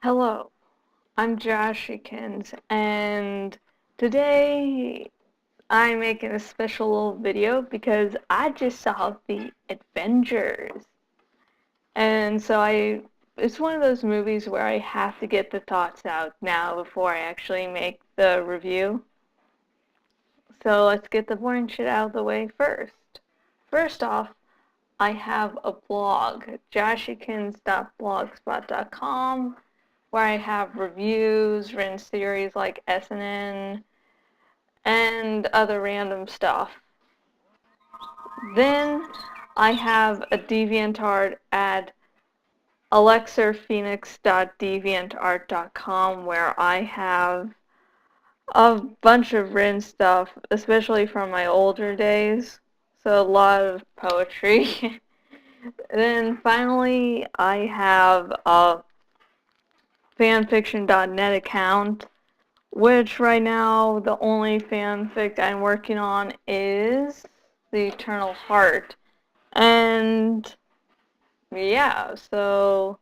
Hello, I'm jashykins, and today I'm making a special little video because I just saw the Avengers. And it's one of those movies where I have to get the thoughts out now before I actually make the review. So let's get the boring shit out of the way first. First off, I have a blog, jashykins.blogspot.com, where I have reviews, written series like SNN, and other random stuff. Then I have a DeviantArt at alexerphoenix.deviantart.com where I have a bunch of written stuff, especially from my older days. So a lot of poetry. Then finally, I have a fanfiction.net account, which right now the only fanfic I'm working on is The Eternal Heart. And yeah, so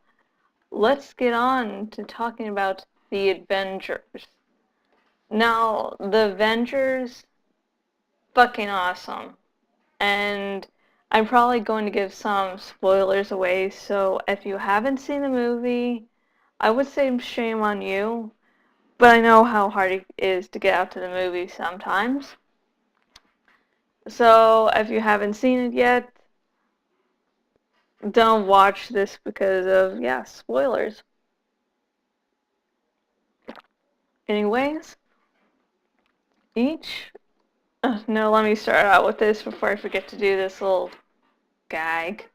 let's get on to talking about the Avengers. Now, the Avengers, fucking awesome. And I'm probably going to give some spoilers away, so if you haven't seen the movie, I would say shame on you, but I know how hard it is to get out to the movie sometimes. So if you haven't seen it yet, don't watch this because of, spoilers. Anyways, each... no, let me start out with this before I forget to do this little gag.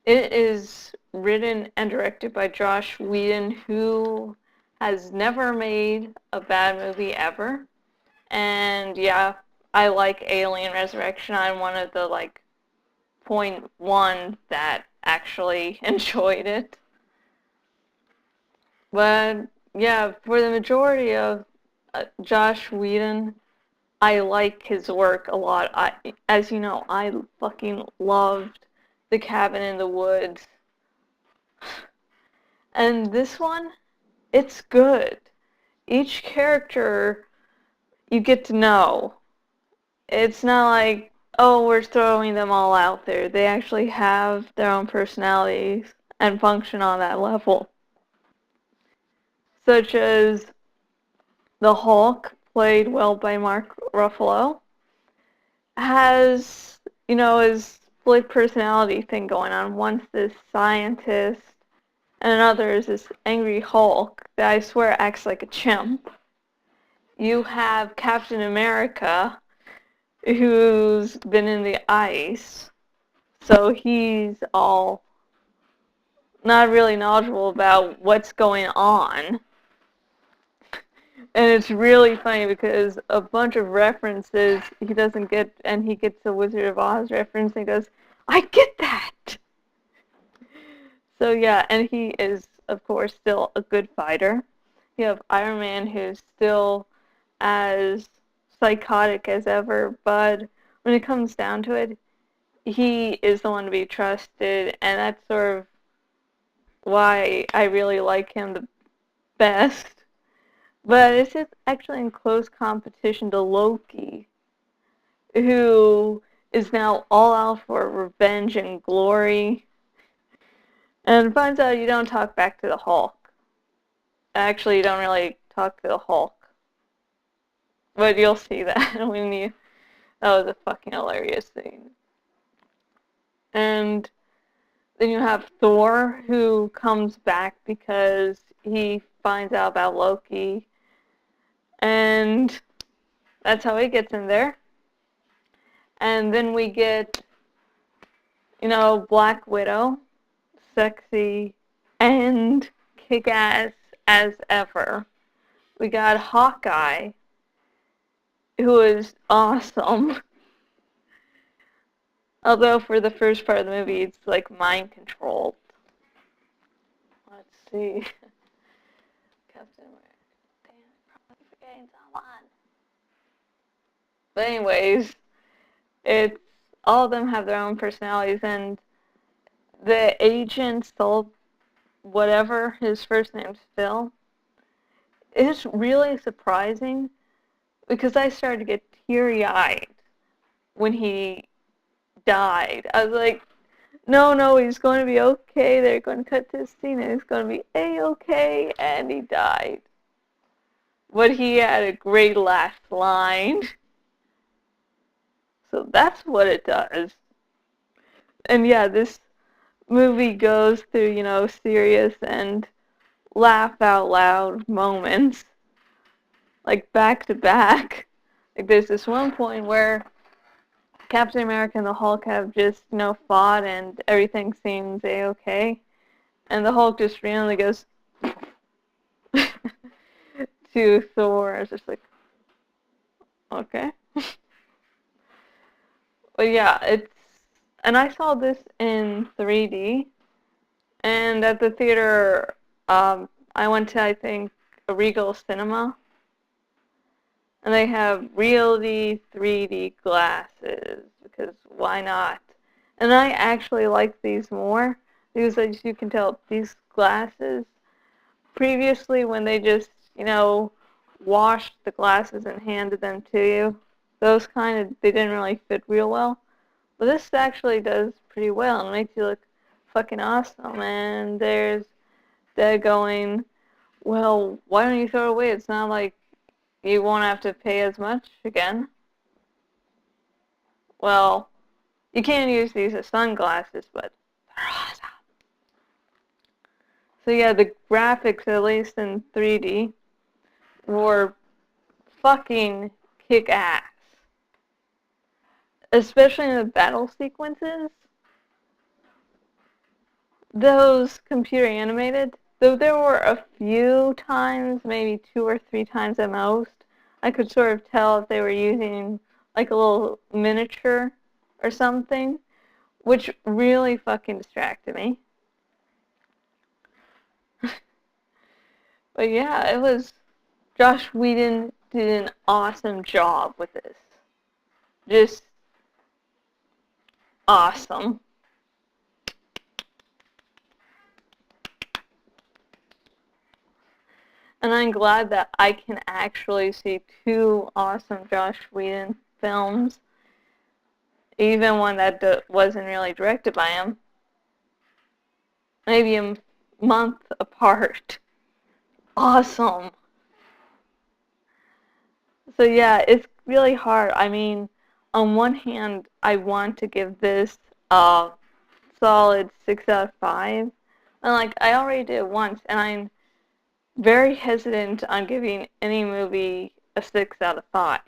It is written and directed by Joss Whedon, who has never made a bad movie ever. And yeah, I like Alien Resurrection. I'm one of the, 0.1 that actually enjoyed it. But yeah, for the majority of Joss Whedon, I like his work a lot. As you know, I fucking loved The Cabin in the Woods. And this one, it's good. Each character you get to know. It's not like, oh, we're throwing them all out there. They actually have their own personalities and function on that level. Such as the Hulk, played well by Mark Ruffalo, has, his split personality thing going on. One's this scientist, and another is this angry Hulk that I swear acts like a chimp. You have Captain America, who's been in the ice, so he's all not really knowledgeable about what's going on. And it's really funny because a bunch of references he doesn't get, and he gets the Wizard of Oz reference and he goes, I get that! So yeah, and he is, of course, still a good fighter. You have Iron Man, who's still as psychotic as ever, but when it comes down to it, he is the one to be trusted, and that's sort of why I really like him the best. But it's just actually in close competition to Loki, who is now all out for revenge and glory, and finds out you don't talk back to the Hulk. Actually, you don't really talk to the Hulk. But you'll see that when you... That was a fucking hilarious scene. And then you have Thor, who comes back because he finds out about Loki, and that's how he gets in there. And then we get, Black Widow, sexy and kick-ass as ever. We got Hawkeye, who is awesome. Although for the first part of the movie, it's like mind controlled. Let's see. Captain America. Damn, probably forgetting someone. But anyways, it's all of them have their own personalities, and the agent whatever, his first name's Phil, it's really surprising because I started to get teary-eyed when he died. I was like, no, he's going to be okay. They're going to cut this scene and it's going to be A-okay, and he died. But he had a great last line. So that's what it does. And yeah, this movie goes through, serious and laugh out loud moments, like back to back. Like there's this one point where Captain America and the Hulk have just, fought and everything seems A-okay. And the Hulk just randomly goes to Thor. I was just like, okay. But yeah, and I saw this in 3D, and at the theater, I went to, I think, a Regal Cinema, and they have Realty 3D glasses, because why not? And I actually like these more, because as you can tell, these glasses, previously when they just, washed the glasses and handed them to you, those they didn't really fit real well. But this actually does pretty well and makes you look fucking awesome. And there's Dad going, well, why don't you throw it away? It's not like you won't have to pay as much again. Well, you can't use these as sunglasses, but they're awesome. So yeah, the graphics, at least in 3D, were fucking kick-ass. Especially in the battle sequences. Those computer animated, though there were a few times, maybe 2 or 3 times at most, I could sort of tell if they were using like a little miniature or something, which really fucking distracted me. But yeah, Josh Whedon did an awesome job with this. Just awesome. And I'm glad that I can actually see 2 awesome Josh Whedon films, even one that wasn't really directed by him, maybe a month apart. Awesome. So yeah, it's really hard. I mean, on one hand, I want to give this a solid 6 out of 5. And I already did it once, and I'm very hesitant on giving any movie a 6 out of 5.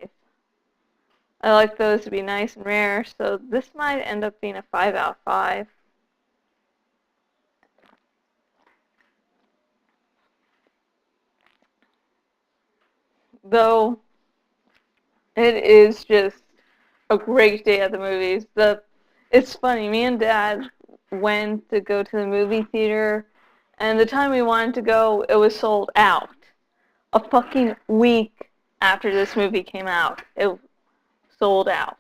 I like those to be nice and rare, so this might end up being a 5 out of 5. Though, it is just a great day at the movies. It's funny, me and Dad went to go to the movie theater, and the time we wanted to go, it was sold out. A fucking week after this movie came out, it sold out.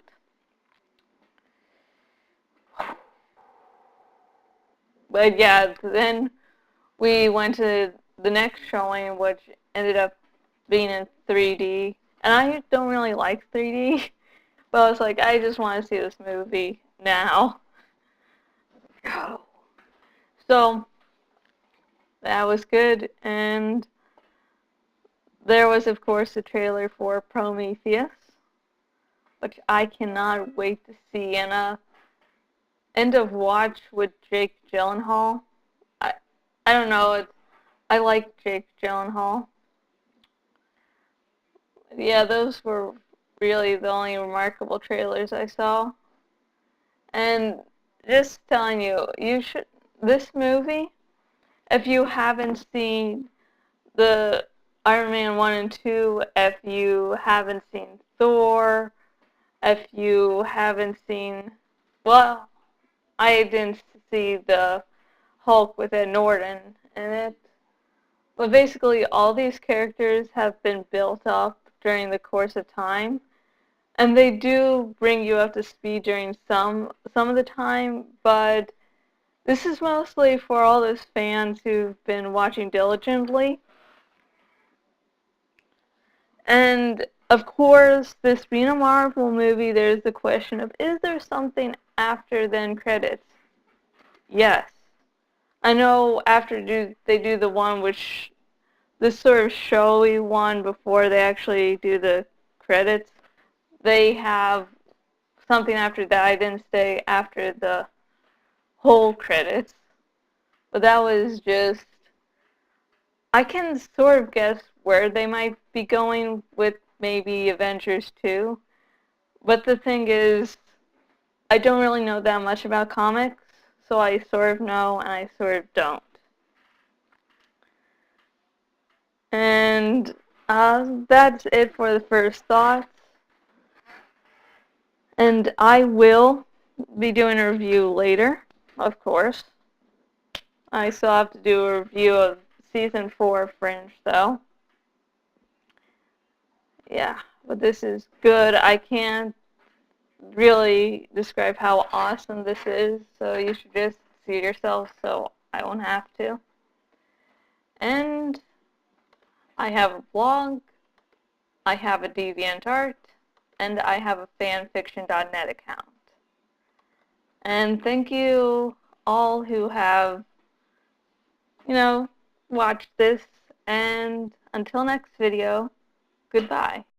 But yeah, then we went to the next showing, which ended up being in 3D. And I don't really like 3D, but I was like, I just want to see this movie now. So that was good. And there was, of course, the trailer for Prometheus, which I cannot wait to see. And end of watch with Jake Gyllenhaal. I don't know. I like Jake Gyllenhaal. Yeah, those were really the only remarkable trailers I saw. And just telling you, this movie, if you haven't seen the Iron Man 1 and 2, if you haven't seen Thor, if you haven't seen, well, I didn't see the Hulk with Ed Norton in it, but basically all these characters have been built up during the course of time, and they do bring you up to speed during some of the time, but This is mostly for all those fans who've been watching diligently. And, of course, this being a Marvel movie, there's the question of, is there something after the end credits? Yes. I know after they do the one which, this sort of showy one before they actually do the credits, they have something after that. I didn't stay after the whole credits. But that was just, I can sort of guess where they might be going with maybe Avengers 2. But the thing is, I don't really know that much about comics, so I sort of know and I sort of don't. And that's it for the first thoughts. And I will be doing a review later, of course. I still have to do a review of Season 4 Fringe, though. Yeah, but this is good. I can't really describe how awesome this is, so you should just see it yourself so I won't have to. And I have a blog, I have a DeviantArt, and I have a fanfiction.net account. And thank you all who have, watched this, and until next video, goodbye.